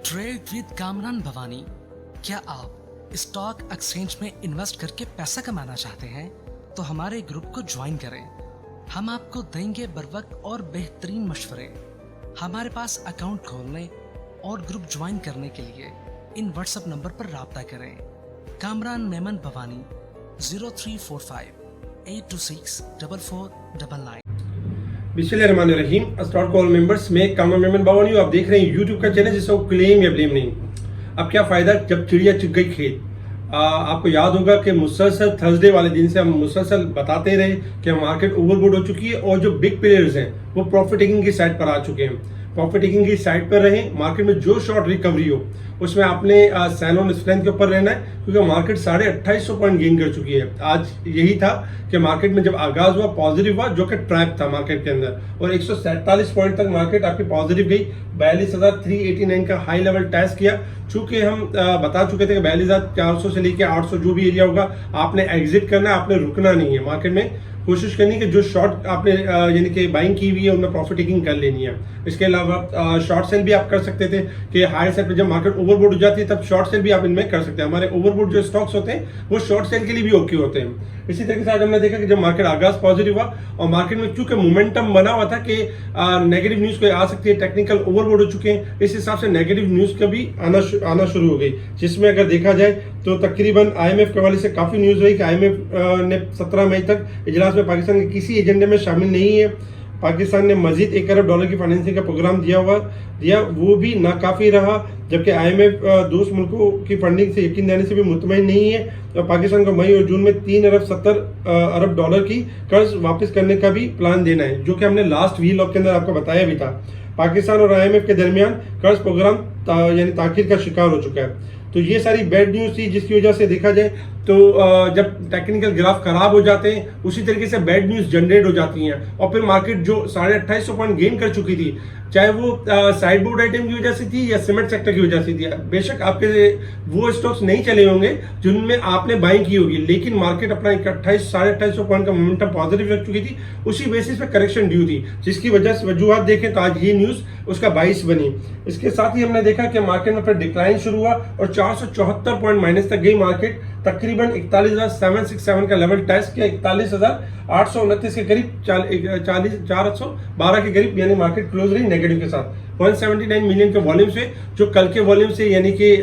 Trade with Kamran Bhavani. क्या आप stock exchange में इन्वेस्ट करके पैसा कमाना चाहते हैं तो हमारे ग्रुप को ज्वाइन करें। हम आपको देंगे बर वक्त और बेहतरीन मशवरे। हमारे पास अकाउंट खोलने और ग्रुप ज्वाइन करने के लिए इन व्हाट्सएप नंबर पर राब्ता करें। कामरान मेमन भवानी 0345 826 4499। बिस्मिल्लाहिर्रहमानिर्रहीम। स्टॉक कॉल मेंबर्स में कामरान मेमन भवानी हूं। आप देख रहे हैं यूट्यूब का चैनल जिसको क्लेम या ब्लेम नहीं। अब क्या फायदा जब चिड़िया चुग गई खेत। आपको याद होगा कि मुसलसल थर्सडे वाले दिन से हम मुसलसल बताते रहे कि मार्केट ओवरबोट हो चुकी है और जो बिग प्लेयर्स हैं वो प्रॉफिट टेकिंग की साइड पर आ चुके हैं। प्रॉफिट टेकिंग की साइड पर रहें। मार्केट में जो शॉर्ट रिकवरी हो उसमें आपने सैलोन स्ट्रेंथ के ऊपर रहना है, क्योंकि मार्केट 2850 पॉइंट गेन कर चुकी है। आज यही था कि मार्केट में जब आगाज हुआ पॉजिटिव हुआ, जो कि ट्रैप था मार्केट के अंदर, और 147 पॉइंट तक मार्केट आपकी पॉजिटिव गई। 42,389 का हाई लेवल टेस्ट किया। चूंकि हम बता चुके थे कि 42,400 से लेकर 800 जो भी एरिया होगा आपने एग्जिट करना है, आपने रुकना नहीं है। मार्केट में कोशिश करनी कि जो शॉर्ट आपने यानी कि बाइंग की हुई है उनमें प्रॉफिट टेकिंग कर लेनी है। इसके अलावा शॉर्ट सेल भी आप कर सकते थे कि हाई सेल पे जब मार्केट ओवरबोट हो जाती है तब शॉर्ट सेल भी आप इनमें कर सकते हैं। हमारे ओवरबोट जो स्टॉक्स होते हैं वो शॉर्ट सेल के लिए भी ओके होते हैं। इसी तरीके से आज हमने देखा कि जब मार्केट आगाज पॉजिटिव हुआ और मार्केट में चूंकि मोमेंटम बना हुआ था कि नेगेटिव न्यूज कोई आ सकती है, टेक्निकल ओवरबोट हो चुके हैं, इस हिसाब से नेगेटिव न्यूज का भी आना शुरू हो गई, जिसमें अगर देखा जाए तो तकरीबन IMF के हवाले से काफी न्यूज रही कि IMF ने 17 मई तक इजलास में पाकिस्तान के किसी एजेंडे में शामिल नहीं है। पाकिस्तान ने मजीद $1 अरब की फाइनेंसिंग का प्रोग्राम दिया, वो भी नाकाफी रहा। जबकि IMF दोस्त मुल्कों की फंडिंग से यकीन देने से भी मुतमईन नहीं है। तो पाकिस्तान को मई और जून में $3 अरब की कर्ज वापस करने का भी प्लान देना है, जो कि हमने लास्ट वीलॉग के अंदर आपको बताया भी था। पाकिस्तान और IMF के दरमियान कर्ज प्रोग्राम यानी ताखीर का शिकार हो चुका है। तो ये सारी बैड न्यूज थी, जिसकी वजह से देखा जाए तो जब टेक्निकल ग्राफ खराब हो जाते हैं उसी तरीके से बैड न्यूज जनरेट हो जाती हैं और फिर मार्केट जो 2850 पॉइंट गेन कर चुकी थी, चाहे वो साइड बोर्ड आइटम की वजह से थी या सीमेंट सेक्टर की वजह से थी। बेशक आपके वो स्टॉक्स नहीं चले होंगे जिनमें आपने बाइंग की होगी, लेकिन मार्केट अपना 2800-2850 पॉइंट का मोमेंटम पॉजिटिव रख चुकी थी। उसी बेसिस पे करेक्शन ड्यू थी, जिसकी वजह से वजूहत देखें तो आज ये न्यूज उसका बाइस बनी। इसके साथ ही हमने देखा कि मार्केट में फिर डिक्लाइन शुरू हुआ और 474 पॉइंट माइनस तक गई मार्केट। तकरीबन 41,767 का लेवल टेस्ट किया, 41,829 के करीब, 412 के करीब, यानी मार्केट क्लोज रही नेगेटिव के साथ। 179 मिलियन के वॉल्यूम से, जो कल के वॉल्यूम से यानी कि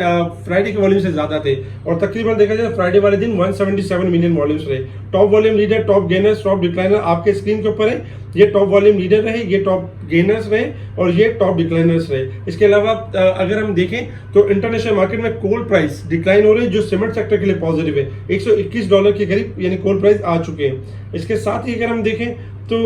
फ्राइडे के वॉल्यूम से ज्यादा थे, और तकरीबन देखा जाए फ्राइडे वाले दिन 177 मिलियन वॉल्यूम्स रहे। Top volume leader, top gainers, top decliner आपके स्क्रीन के ऊपर है। ये टॉप वॉल्यूम लीडर रहे, ये टॉप गेनर्स रहे और ये टॉप डिक्लाइनर्स रहे। इसके अलावा अगर हम देखें तो इंटरनेशनल मार्केट में कोल प्राइस डिक्लाइन हो रही है, जो सीमेंट सेक्टर के लिए पॉजिटिव है। $121 के करीब यानी कोल प्राइस आ चुके हैं। इसके साथ ही अगर हम देखें तो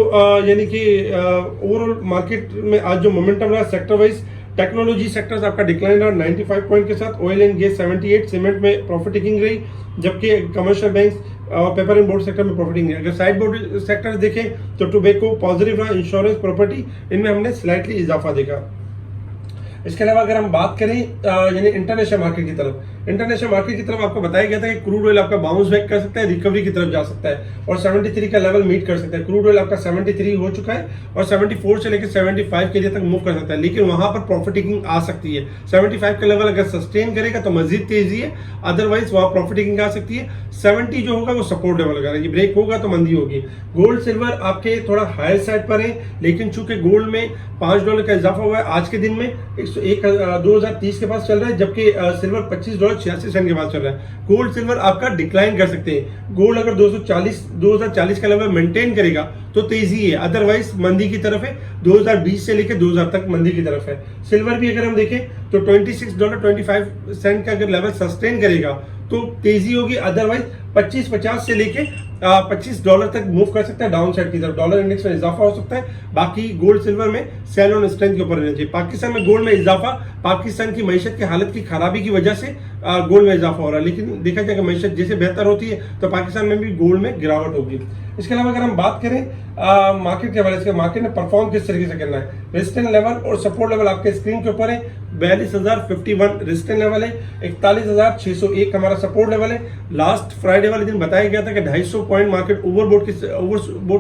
यानी कि ओवरऑल मार्केट में आज जो मोमेंटम रहा सेक्टर वाइज, टेक्नोलॉजी सेक्टर्स आपका डिक्लाइन रहा 95 पॉइंट के साथ, ऑयल एंड गैस 78, सीमेंट में प्रॉफिट टेकिंग रही, जबकि कमर्शियल बैंक्स और पेपर एंड बोर्ड सेक्टर में प्रॉफिटिंग है। अगर साइड बोर्ड सेक्टर्स देखें तो टोबैको पॉजिटिव रहा, इंश्योरेंस, प्रॉपर्टी, इनमें हमने स्लाइटली इजाफा देखा। इसके अलावा अगर हम बात करें यानी इंटरनेशनल मार्केट की तरफ आपको बताया गया था कि क्रूड ऑयल आपका बाउंस बैक कर सकता है, रिकवरी की तरफ जा सकता है और 73 का लेवल मीट कर सकता है। क्रूड ऑयल आपका 73 हो चुका है और 74 से लेकर 75 के लिए तक मूव कर सकता है, लेकिन वहां पर प्रॉफिट टेकिंग आ सकती है। 75 का लेवल अगर सस्टेन करेगा तो मजीद तेजी है, अदरवाइज वहां प्रॉफिट टेकिंग आ सकती है। 70 जो होगा वो सपोर्ट लेवल का, ये ब्रेक होगा तो मंदी होगी। गोल्ड सिल्वर आपके थोड़ा हायर साइड पर है, लेकिन चूंकि गोल्ड में $5 का इजाफा हुआ है आज के दिन में, 2030 के पास चल रहा है, जबकि सिल्वर $25.86 के पास चल रहा है। गोल्ड सिल्वर आपका डिक्लाइन कर सकते हैं। गोल्ड अगर 2040 का लेवल मेंटेन करेगा तो तेजी है, अदरवाइज मंदी की तरफ है। 2020 से लेकर 2000 तक मंदी की तरफ है। सिल्वर भी अगर हम देखें तो $26.25 का अगर लेवल सस्टेन करेगा तो तेजी होगी, अदरवाइज 25-50 से लेके $25 तक मूव कर सकता है डाउन साइड की तरफ। डॉलर इंडेक्स में इजाफा हो सकता है। बाकी गोल्ड सिल्वर में सेल ऑन स्ट्रेंथ के ऊपर रहना चाहिए। पाकिस्तान में गोल्ड में इजाफा पाकिस्तान की मईशत की हालत की खराबी की वजह से गोल्ड में इजाफा हो रहा है, लेकिन देखा जाए कि मईशत जैसे बेहतर होती है तो पाकिस्तान में भी गोल्ड में गिरावट होगी। इसके अलावा अगर हम बात करें मार्केट के हवाले से, मार्केट ने परफॉर्म किस तरीके से करना है, रेजिस्टेंस लेवल और सपोर्ट लेवल आपके स्क्रीन के ऊपर है। 42,051 रेजिस्टेंस लेवल है, 41,601 हमारा सपोर्ट लेवल है। लास्ट फ्राइडे वाले दिन बताया गया था कि 250 पॉइंट मार्केट ओवरबोट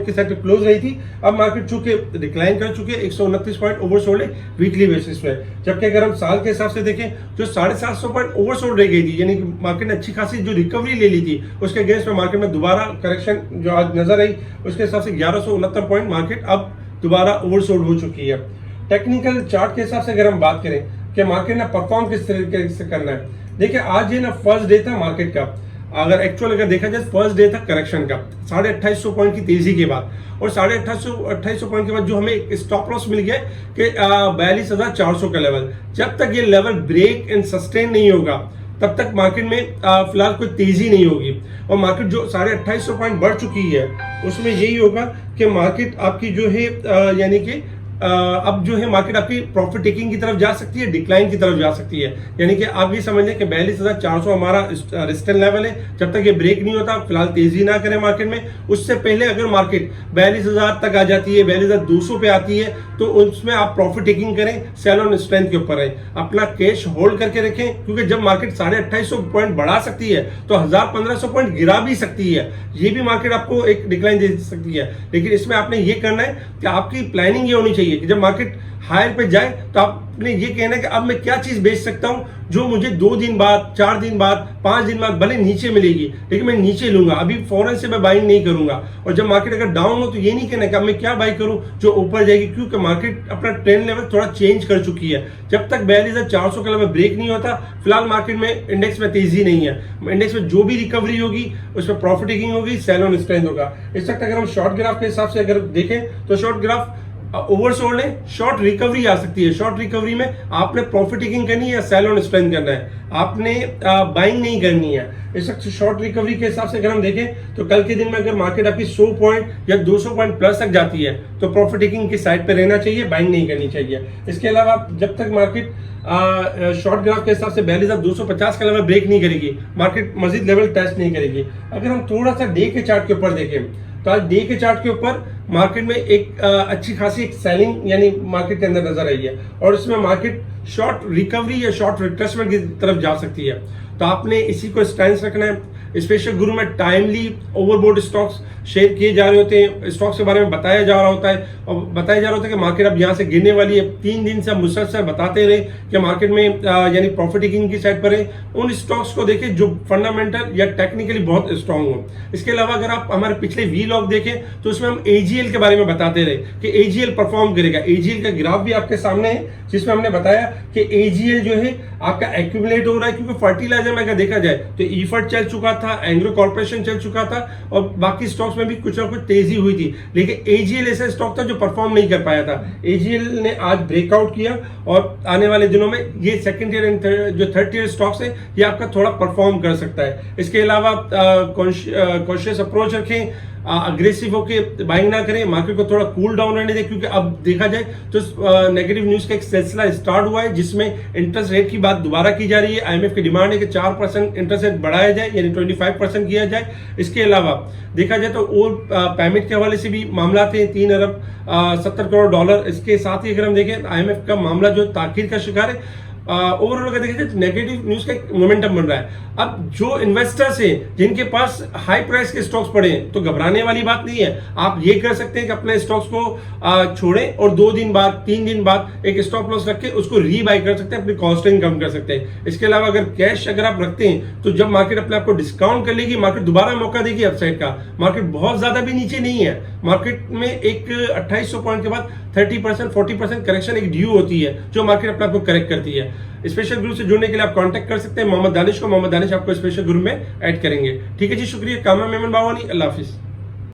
की साइड पे क्लोज रही थी। अब मार्केट चूंकि डिक्लाइन कर चुके 129 पॉइंट ओवरसोल्ड है वीकली बेसिस पे। जबकि अगर हम साल के हिसाब से देखें जो 750 पॉइंट ओवरसोल्ड रह गई थी, यानी कि मार्केट ने अच्छी खासी जो रिकवरी ले ली थी, उसके अगेंस्ट में मार्केट में दोबारा करेक्शन जो आज नजर आई, उसके हिसाब से 1169 पॉइंट मार्केट अब दोबारा ओवरसोल्ड हो चुकी है। टेक्निकल चार्ट के हिसाब से अगर हम बात करें कि मार्केट ने परफॉर्म किस तरीके से करना है, देखिए आज ये ना फर्स्ट डे था मार्केट का, अगर देखा जाए फर्स्ट डे था करेक्शन का 2850 पॉइंट की तेजी के बाद, और 2850 पॉइंट के बाद जो हमें स्टॉप लॉस मिल गया कि 42,400 का लेवल, जब तक ये लेवल ब्रेक एंड सस्टेन नहीं होगा तब तक मार्केट में फिलहाल कोई तेजी नहीं होगी। और मार्केट जो 2850 पॉइंट बढ़ चुकी है उसमें यही होगा कि मार्केट आपकी जो है यानी कि अब जो है मार्केट आपकी प्रॉफिट टेकिंग की तरफ जा सकती है, डिक्लाइन की तरफ जा सकती है। यानी कि आप ये समझ लें कि 42,400 हमारा रेजिस्टेंस लेवल है, जब तक ये ब्रेक नहीं होता फिलहाल तेजी ना करें मार्केट में। उससे पहले अगर मार्केट 42,000 तक आ जाती है, 42,200 पे आती है, तो उसमें आप प्रॉफिट टेकिंग करें, सेल ऑन स्ट्रेंथ के ऊपर रहें, अपना कैश होल्ड करके रखें, क्योंकि जब मार्केट 2850 पॉइंट बढ़ा सकती है तो 1,000-1,500 पॉइंट गिरा भी सकती है, ये भी मार्केट आपको एक डिक्लाइन दे सकती है। लेकिन इसमें आपने ये करना है कि आपकी प्लानिंग ये होनी चाहिए कि जब मार्केट हायर पे जाए तो आपने ये कहना है कि अब मैं क्या चीज बेच सकता हूं जो मुझे 2 दिन बाद, 4 दिन बाद, 5 दिन बाद भले नीचे मिलेगी, लेकिन मैं नीचे लूंगा, अभी फौरन से मैं बाइंग नहीं करूंगा। और जब मार्केट अगर डाउन हो तो ये नहीं कहना कि अब मैं क्या बाई करूं जो ऊपर जाएगी, क्योंकि मार्केट अपना ट्रेंड लेवल थोड़ा चेंज कर चुकी है। जब तक 42,400 का लेवल ब्रेक नहीं होता फिलहाल मार्केट में इंडेक्स में तेजी नहीं है। इंडेक्स में जो भी रिकवरी होगी उसमें प्रॉफिट टेकिंग होगी, सेल ऑन स्ट्रेंथ होगा। इस वक्त अगर हम शॉर्ट ग्राफ के हिसाब से अगर देखें तो शॉर्ट ग्राफ ओवरसोल्ड है, शॉर्ट रिकवरी आ सकती है। शॉर्ट रिकवरी में आपने प्रॉफिट टेकिंग करनी है या सेल ऑन स्ट्रेंथ करना है, आपने बाइंग नहीं करनी है। इस वक्त शॉर्ट रिकवरी के हिसाब से अगर हम देखें तो कल के दिन में अगर मार्केट आपकी 100 पॉइंट या 200 पॉइंट प्लस तक जाती है तो प्रॉफिट टेकिंग की साइड पे रहना चाहिए, बाइंग नहीं करनी चाहिए। इसके अलावा जब तक मार्केट शॉर्ट ग्राफ के हिसाब से 4250 का लेवल ब्रेक नहीं करेगी, मार्केट मजीद लेवल टेस्ट नहीं करेगी। अगर हम थोड़ा सा डे के चार्ट के ऊपर देखें तो आज डे के चार्ट के ऊपर मार्केट में एक अच्छी खासी एक सेलिंग यानी मार्केट के अंदर नजर आई है, और इसमें मार्केट शॉर्ट रिकवरी या शॉर्ट रिट्रेसमेंट की तरफ जा सकती है। तो आपने इसी को स्टैंड रखना है। स्पेशल गुरु में टाइमली ओवरबोर्ड स्टॉक्स शेयर किए जा रहे होते हैं, स्टॉक्स के बारे में बताया जा रहा होता है, और बताया जा रहा होता है कि मार्केट अब यहाँ से गिरने वाली है। 3 दिन से हम मुसलसल बताते रहे कि मार्केट में यानी प्रॉफिट टेकिंग की साइड पर है। उन स्टॉक्स को देखें जो फंडामेंटल या टेक्निकली बहुत स्ट्रांग हो। इसके अलावा अगर आप हमारे पिछले वीलॉग देखें तो उसमें हम एजीएल के बारे में बताते रहे कि एजीएल परफॉर्म करेगा। एजीएल का ग्राफ भी आपके सामने है जिसमें हमने बताया कि एजीएल जो है आपका एक्यूमुलेट हो रहा है, क्योंकि फर्टिलाइजर में अगर देखा जाए तो ईफर्ट चल चुका था, एंग्रो कॉर्पोरेशन चल चुका था, और बाकी स्टॉक्स में भी कुछ ना कुछ तेजी हुई थी। लेकिन एजीएल ऐसा स्टॉक था जो परफॉर्म नहीं कर पाया था। एजीएल ने आज ब्रेकआउट किया और आने वाले दिनों में ये सेकंड ईयर एंड जो थर्ड ईयर स्टॉक्स है ये आपका थोड़ा परफॉर्म कर सकता है। इसके अलावा कॉन्शियस अप्रोच रखें, अग्रेसिव होकर बाइंग ना करें, मार्केट को थोड़ा कूल डाउन रहने दें, क्योंकि अब देखा जाए तो नेगेटिव न्यूज का एक सिलसिला स्टार्ट हुआ है जिसमें इंटरेस्ट रेट की बात दोबारा की जा रही है। आईएमएफ की डिमांड है कि 4% इंटरेस्ट रेट बढ़ाया जाए, यानी 25% किया जाए। इसके अलावा देखा जाए तो और पेमेंट के हवाले से भी मामला थे, 3 अरब 70 करोड़ डॉलर। इसके साथ ही अगर हम देखें आईएमएफ का मामला जो ताखीर का शिकार है। ओवरऑल अगर देखा जाए तो नेगेटिव न्यूज का एक मोमेंटम बन रहा है। अब जो इन्वेस्टर्स हैं जिनके पास हाई प्राइस के स्टॉक्स पड़े हैं तो घबराने वाली बात नहीं है। आप ये कर सकते हैं कि अपने स्टॉक्स को छोड़ें और 2 दिन बाद, 3 दिन बाद एक स्टॉप लॉस रख के उसको रीबाई कर सकते हैं, अपनी कॉस्टिंग कम कर सकते हैं। इसके अलावा अगर कैश अगर आप रखते हैं तो जब मार्केट अपने आपको डिस्काउंट कर लेगी, मार्केट दोबारा मौका देगी अपसाइड का। मार्केट बहुत ज्यादा भी नीचे नहीं है, मार्केट में एक 2800 पॉइंट के बाद 30% 40% करेक्शन एक ड्यू होती है जो मार्केट अपने आपको करेक्ट करती है। स्पेशल ग्रुप से जुड़ने के लिए आप कांटेक्ट कर सकते हैं मोहम्मद दानिश को। मोहम्मद दानिश आपको स्पेशल ग्रुप में ऐड करेंगे। ठीक है जी, शुक्रिया। कामा मेमन बावानी, अल्लाह हाफिज।